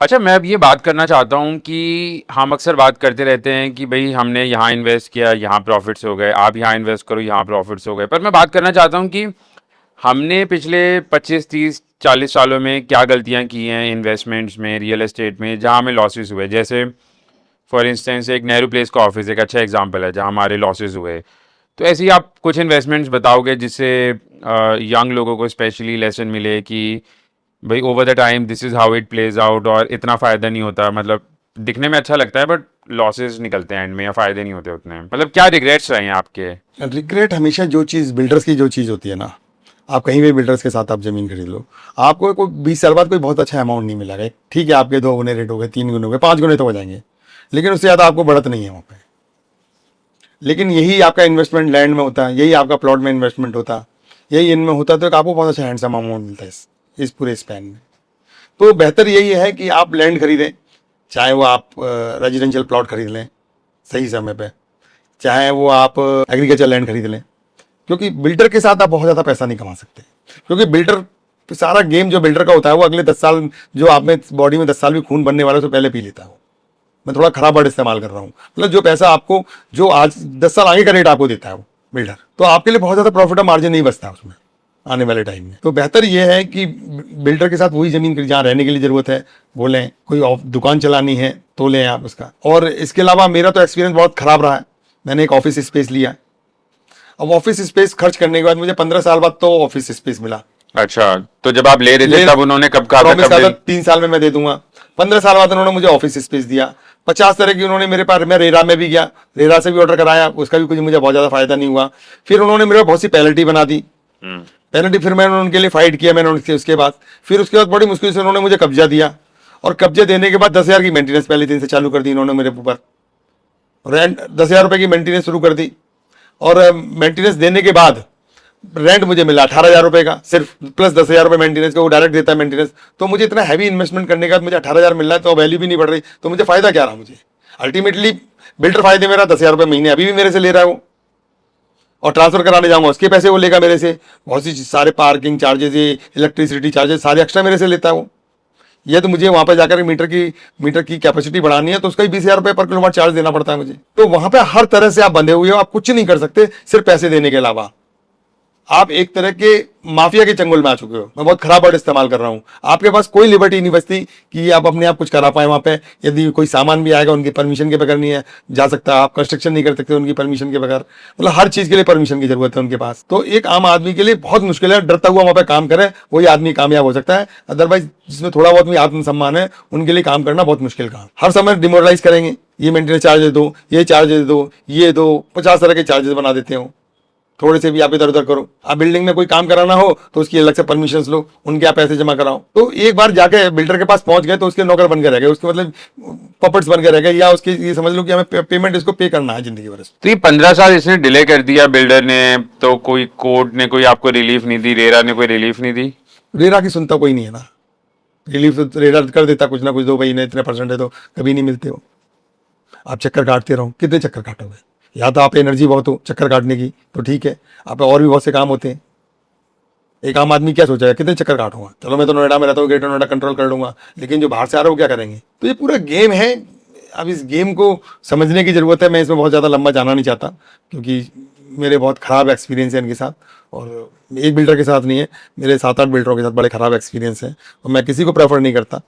अच्छा, मैं अब ये बात करना चाहता हूँ कि हम अक्सर बात करते रहते हैं कि भाई हमने यहाँ इन्वेस्ट किया, यहाँ प्रॉफिट्स हो गए, आप यहाँ इन्वेस्ट करो, यहाँ प्रॉफिट्स हो गए। पर मैं बात करना चाहता हूँ कि हमने पिछले 25 30 40 सालों में क्या गलतियाँ की हैं इन्वेस्टमेंट्स में, रियल एस्टेट में, जहाँ हमें लॉसेस हुए। जैसे फॉर इंस्टेंस एक नेहरू प्लेस का ऑफिस एक अच्छा एग्जांपल है जहाँ हमारे लॉसेस हुए। तो ऐसे ही आप कुछ इन्वेस्टमेंट्स बताओगे जिससे यंग लोगों को स्पेशली लेसन मिले कि भाई over the time this is how it plays out, और इतना फ़ायदा नहीं होता। मतलब दिखने में अच्छा लगता है बट लॉसेस निकलते हैं एंड में, या फ़ायदे नहीं होते उतने। मतलब क्या रिग्रेट्स रहे हैं आपके? रिग्रेट हमेशा जो चीज़ बिल्डर्स की जो चीज़ होती है ना, आप कहीं भी बिल्डर्स के साथ आप ज़मीन खरीद लो, आपको कोई 20 साल बाद कोई बहुत अच्छा अमाउंट नहीं मिलेगा। ठीक है, आपके 2 गुने रेट हो गए, 3 गुने हो गए, 5 गुने तो हो जाएंगे, लेकिन उससे ज़्यादा आपको बढ़त नहीं है वहाँ पे। लेकिन यही आपका इन्वेस्टमेंट लैंड में होता है, यही आपका प्लॉट में इन्वेस्टमेंट होता है, यही इनमें होता है, तो एक आपको बहुत अच्छा हैंडसम अमाउंट मिलता है इस पूरे स्पैन में। तो बेहतर यही है कि आप लैंड खरीदें, चाहे वो आप रेजिडेंशियल प्लॉट खरीद लें सही समय पे, चाहे वो आप एग्रीकल्चर लैंड खरीद लें, क्योंकि बिल्डर के साथ आप बहुत ज़्यादा पैसा नहीं कमा सकते। क्योंकि बिल्डर सारा गेम जो बिल्डर का होता है वो अगले 10 साल, जो आप में बॉडी में 10 साल भी खून बनने वाला है उससे पहले पी लेता है वो। मैं थोड़ा खराब वर्ड इस्तेमाल कर रहा हूँ, मतलब जो पैसा आपको, जो आज 10 साल आगे का रेट आपको देता है वो बिल्डर, तो आपके लिए बहुत ज़्यादा प्रॉफिट और मार्जिन नहीं बचता उसमें आने वाले टाइम में। तो बेहतर ये है कि बिल्डर के साथ वही ज़मीन जहाँ रहने के लिए ज़रूरत है वो लें, कोई दुकान चलानी है तो लें आप उसका। और इसके अलावा मेरा तो एक्सपीरियंस बहुत ख़राब रहा है। मैंने एक ऑफिस स्पेस लिया, अब ऑफिस स्पेस खर्च करने के बाद मुझे 15 साल बाद तो ऑफिस स्पेस मिला। अच्छा, तो जब आप ले रहे थे ले तब उन्होंने कब कहा था, प्रॉमिस कब कहा था दे? 3 साल में मैं दे दूंगा। 15 साल बाद उन्होंने मुझे ऑफिस स्पेस दिया। 50 तरह की उन्होंने मेरे पास, मैं रेरा में भी गया, रेरा से भी ऑर्डर कराया, उसका भी कुछ मुझे बहुत ज्यादा फायदा नहीं हुआ। फिर उन्होंने मेरे को बहुत सी पेनल्टी बना दी। पेनल्टी फिर मैंने उनके लिए फाइट किया, मैंने उनसे उसके बाद, फिर उसके बाद बड़ी मुश्किल से उन्होंने मुझे कब्जा दिया। और कब्जे देने के बाद 10,000 की मेंटेनेंस पहले दिन से चालू कर दी इन्होंने मेरे ऊपर। रेंट 10,000 रुपए की मेंटेनेंस शुरू कर दी, और मेंटेनेंस देने के बाद रेंट मुझे मिला 18,000 रुपए का सिर्फ, प्लस 10,000 रुपए मेंटेनेंस का, वो डायरेक्ट देता है मेंटेनेंस। तो मुझे इतना हैवी इन्वेस्टमेंट करने के बाद मुझे 18,000 मिल रहा है, तो वैल्यू भी नहीं बढ़ रही, तो मुझे फायदा क्या रहा? मुझे अल्टीमेटली बिल्डर फायदे मेरा 10,000 रुपए महीने अभी भी मेरे से ले रहा है वो, और ट्रांसफर कराने जाऊंगा उसके पैसे वो लेगा मेरे से, बहुत सी सारे पार्किंग चार्जेस, ये इलेक्ट्रिसिटी चार्जेस सारे एक्स्ट्रा मेरे से लेता है वो। ये तो मुझे वहां पर जाकर मीटर की कैपेसिटी बढ़ानी है तो उसका ही 20,000 रुपए पर किलोवाट चार्ज देना पड़ता है मुझे। तो वहां पे हर तरह से आप बंधे हुए हो, आप कुछ नहीं कर सकते सिर्फ पैसे देने के अलावा। आप एक तरह के माफिया के चंगुल में आ चुके हो। मैं बहुत खराब वर्ड इस्तेमाल कर रहा हूँ। आपके पास कोई लिबर्टी नहीं बचती कि आप अपने आप कुछ करा पाए वहां पे। यदि कोई सामान भी आएगा उनकी परमिशन के बगैर नहीं है जा सकता, आप कंस्ट्रक्शन नहीं कर सकते उनकी परमिशन के बगैर। मतलब हर चीज के लिए परमिशन की जरूरत है उनके पास। तो एक आम आदमी के लिए बहुत मुश्किल है, डरता हुआ वहां पे काम करे वही आदमी कामयाब हो सकता है। अदरवाइज जिसमें थोड़ा बहुत भी आत्मसम्मान है उनके लिए काम करना बहुत मुश्किल काम। हर समय डिमोरलाइज करेंगे, ये मेंटेनेंस चार्ज दे दो, ये चार्ज दे दो, ये दो, 50 तरह के चार्जेस बना देते हो। थोड़े से भी आप इधर उधर करो। आप बिल्डिंग में कोई काम कराना हो तो उसकी अलग से परमिशन लो, उनके आप पैसे जमा कराओ। तो एक बार जाके बिल्डर के पास पहुंच गए तो उसके नौकर बन के रह गए, उसके मतलब पपट्स बन के रह गए, या उसकी ये समझ लो कि हमें पेमेंट इसको पे करना है जिंदगी भर। तो ये 15 साल इसने डिले कर दिया बिल्डर ने, तो कोई कोर्ट ने कोई आपको रिलीफ नहीं दी, रेरा ने कोई रिलीफ नहीं दी? रेरा की सुनता कोई नहीं है ना। रिलीफ तो रेरा कर देता कुछ ना कुछ, दो भाई ने इतने परसेंट है, तो कभी नहीं मिलते हो। आप चक्कर काटते रहो, कितने चक्कर काटोगे? या तो आप एनर्जी बहुत हो चक्कर काटने की तो ठीक है, आप और भी बहुत से काम होते हैं। एक आम आदमी क्या सोचा है, कितने चक्कर काटूंगा, चलो मैं तो नोएडा में रहता हूँ, ग्रेटर नोएडा कंट्रोल कर लूंगा, लेकिन जो बाहर से आ रहा है वो क्या करेंगे? तो ये पूरा गेम है। अब इस गेम को समझने की जरूरत है। मैं इसमें बहुत ज़्यादा लंबा जाना नहीं चाहता, क्योंकि मेरे बहुत ख़राब एक्सपीरियंस है इनके साथ, और एक बिल्डर के साथ नहीं है, मेरे 7 8 बिल्डरों के साथ बड़े ख़राब एक्सपीरियंस है। और मैं किसी को प्रेफर नहीं करता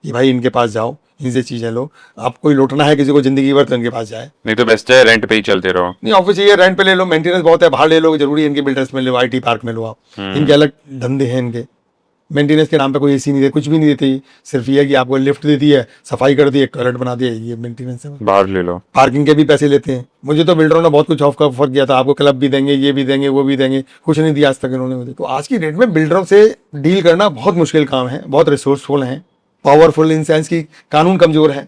कि भाई इनके पास जाओ, इनसे चीज़ें लो। आप कोई लौटना है किसी को जिंदगी भर तो इनके पास जाए। नहीं तो बेस्ट है रेंट पे ही चलते रहो। नहीं, ऑफिस ये रेंट पे ले लो, मेंटेनेंस बहुत है, बाहर ले लो, जरूरी है इनके बिल्डर्स में लो, आईटी पार्क में लो आप। इनके अलग धंधे हैं इनके। मेंटेनेंस के नाम पे कोई एसी नहीं देते, कुछ भी नहीं देते, सिर्फ ये है कि आपको लिफ्ट दे दी है, सफाई कर दी है, टॉयलेट बना दिया, ये मेंटेनेंस है। बाहर ले लो। पार्किंग के भी पैसे लेते हैं। मुझे तो बिल्डरों ने बहुत कुछ ऑफर किया था, आपको क्लब भी देंगे, ये भी देंगे, वो भी देंगे, कुछ नहीं दिया आज तक इन्होंने मुझे। तो आज की डेट में बिल्डरों से डील करना बहुत मुश्किल काम है। बहुत रिसोर्सफुल हैं, पावरफुल इन सेंस की कानून कमजोर है,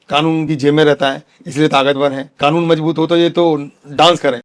कानून की जेब में रहता है इसलिए ताकतवर है। कानून मजबूत हो तो ये तो डांस करें।